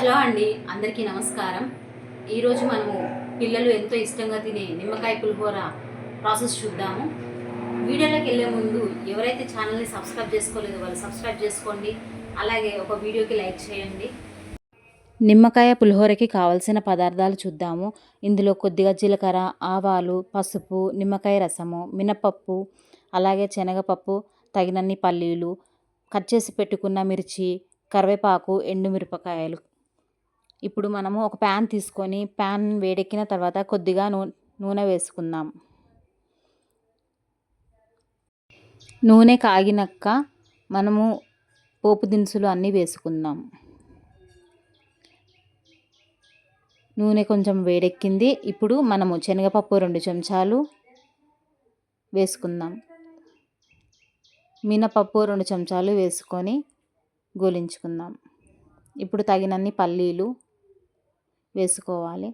Hello అండి, అందరికీ నమస్కారం. ఈరోజు మనము పిల్లలు ఎంతో ఇష్టంగా తినే నిమ్మకాయ పులిహోర ప్రాసెస్ చూద్దాము. వీడియోలోకి వెళ్ళే ముందు ఎవరైతే ఛానల్ని సబ్స్క్రైబ్ చేసుకోలేదో వాళ్ళు సబ్స్క్రైబ్ చేసుకోండి. అలాగే ఒక వీడియోకి లైక్ చేయండి. నిమ్మకాయ పులిహోరకి కావలసిన పదార్థాలు చూద్దాము. ఇందులో కొద్దిగా జీలకర్ర, ఆవాలు, పసుపు, నిమ్మకాయ రసము, మినపప్పు, అలాగే శనగపప్పు, తగినన్ని పల్లీలు, కట్ చేసి పెట్టుకున్న మిర్చి, కరివేపాకు, ఎండుమిరపకాయలు. ఇప్పుడు మనము ఒక ప్యాన్ తీసుకొని ప్యాన్ వేడెక్కిన తర్వాత కొద్దిగా నూనె వేసుకుందాం. నూనె కాగినాక మనము పోపు దినుసులు అన్నీ వేసుకుందాం. నూనె కొంచెం వేడెక్కింది. ఇప్పుడు మనము శనగపప్పు 2 చెంచాలు వేసుకుందాం. మినపప్పు 2 చెంచాలు వేసుకొని గోలించుకుందాం. ఇప్పుడు తగినన్ని పల్లీలు వేసుకోవాలి.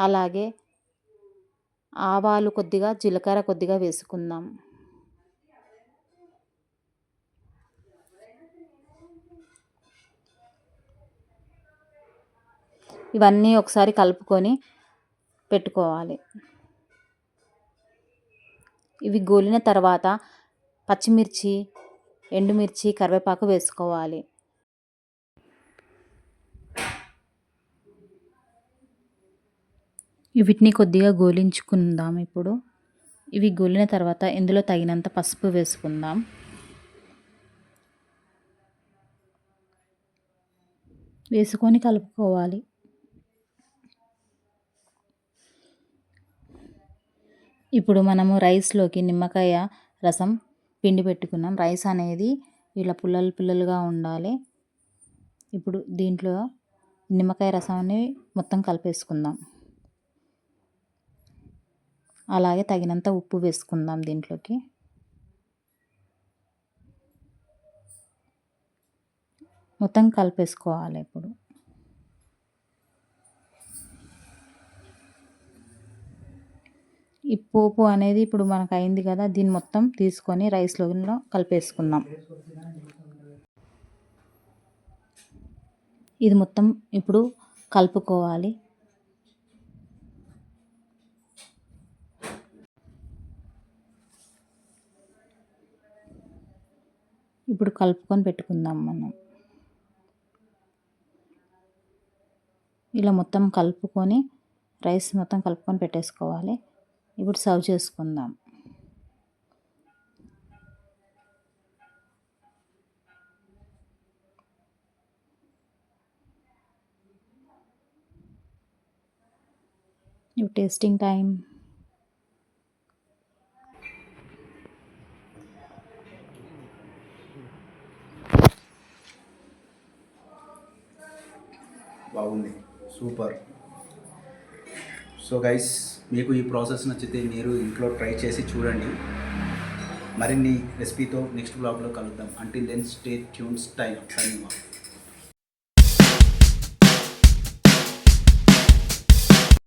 అలాగే ఆవాలు కొద్దిగా, జీలకర్ర కొద్దిగా వేసుకుందాం. ఇవన్నీ ఒకసారి కలుపుకొని పెట్టుకోవాలి. ఇవి గోలిన తర్వాత పచ్చిమిర్చి, ఎండుమిర్చి, కరివేపాకు వేసుకోవాలి. వీటిని కొద్దిగా గోలించుకుందాం. ఇప్పుడు ఇవి గోలిన తర్వాత ఇందులో తగినంత పసుపు వేసుకుందాం. వేసుకొని కలుపుకోవాలి. ఇప్పుడు మనము రైస్లోకి నిమ్మకాయ రసం పిండి పెట్టుకున్నాం. రైస్ అనేది ఇలా పుల్లలు పుల్లలుగా ఉండాలి. ఇప్పుడు దీంట్లో నిమ్మకాయ రసాన్ని మొత్తం కలిపేసుకుందాం. అలాగే తగినంత ఉప్పు వేసుకుందాం. దీంట్లోకి మొత్తం కలిపేసుకోవాలి. ఇప్పుడు ఈ పోపు అనేది ఇప్పుడు మనకు అయింది కదా, దీన్ని మొత్తం తీసుకొని రైస్లో కలిపేసుకుందాం. ఇది మొత్తం ఇప్పుడు కలుపుకోవాలి. ఇప్పుడు కలుపుకొని పెట్టుకుందాం. మనం ఇలా మొత్తం కలుపుకొని రైస్ మొత్తం కలుపుకొని పెట్టేసుకోవాలి. ఇప్పుడు సర్వ్ చేసుకుందాం. ఇప్పుడు టేస్టింగ్ టైం. బాగుంది, సూపర్. సో గైస్, మీకు ఈ ప్రాసెస్ నచ్చితే మీరు ఇంట్లో ట్రై చేసి చూడండి. మరిన్ని రెసిపీతో నెక్స్ట్ బ్లాగ్లో కలుద్దాం. Until then stay tune style.